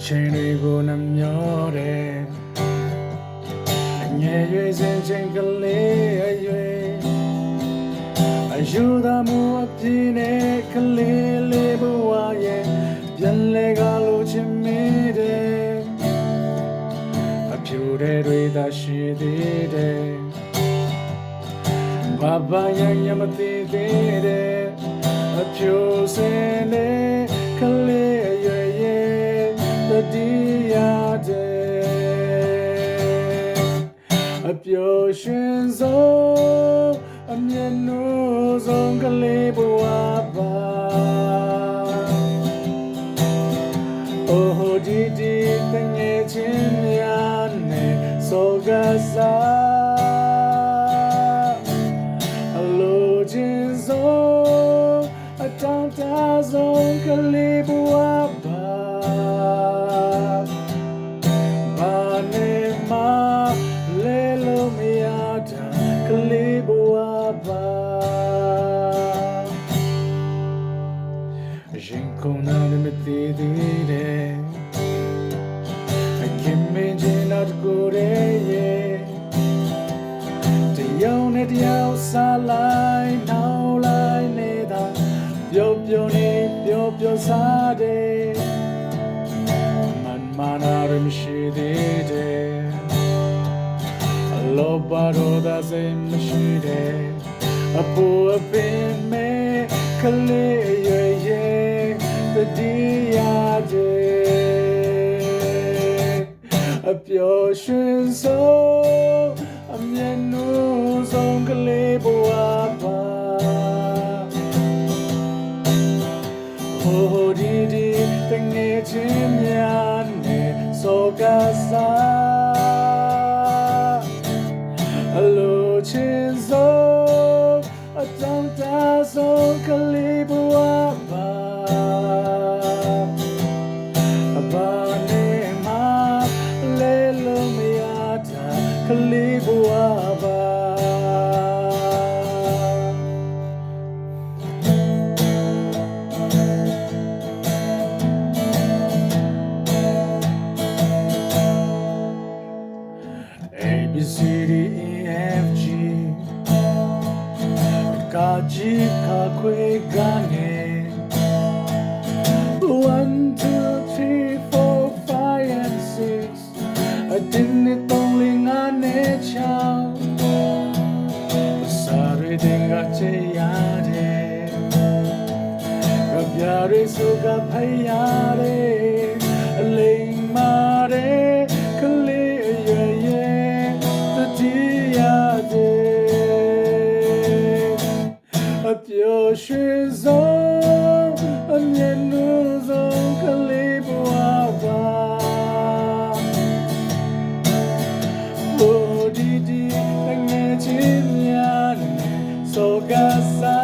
ချိန်တွေကိုနှမျောတယ်ငယ်ရွယ်စဉ်ချိန်ကလေးအရွယ်အယူသားမှုအပြည့်နဲ့ကလေးလေးဘဝရဲ့ပြန်လဲကလို့ချင်မိတယ်အဖြူတွေသာရှိသေးတယ်ဘာဘာရဲ့ညမသိသေးတယ်အဖြူစင်နဲ့ကလေးအရွယ်ရဲ့တတိယတဲ့အပျော်ရွှင်ဆုံးအမျက်နှာဆုံးကလေးဘဝပါအိုဟိုဒီဒီတငယ်ချင်းများနဲ့စောကစားအလိုချင်ဆုံးအတောင်တဆုံးကလေးဘဝပါဘာနဲ့မှလဲလို့မရတာကလေးဘဝပါရင်ကုန်နာမသိသေးတယ်အခင်မင်းချင်းတော့ကိုယ်ရဲ့တရားနဲ့တရားစားလိုက်နောက်လိုက်နေတာပျော်ပျော်နေပျော်ပျော်စားတယ်မန်မာနာရမရှိသေးတယ်လောဘရောဒါစိတ်မရှိတယ်အပူအပင်မဲ့ကလေးရဲ့ရဲ့တတိယတဲ့အပျော်ရွှင်ဆုံးအမျက်နှာဆုံးကလေးဘဝပါဟိုဒီဒီတငယ်ချင်းများနဲ့စောကစားအလိုချင်ဆုံးအတောင်တဆုံးကလေးဘဝပါအဘာနဲ့မှလဲလို့မရတာကလေးဘဝပါ A B C D E F G Kaji kakwe gane 1 2 3 4 5 and 6 I didn't only ngane chao Sare dinga che yade Gabyare suga phayare Aling mare kaleအပျော်ရွှင်ဆုံးအမျက်နှာဆုံးကလေးဘဝပါဟိုဒီဒီတငယ်ချင်းများနဲ့စောကစား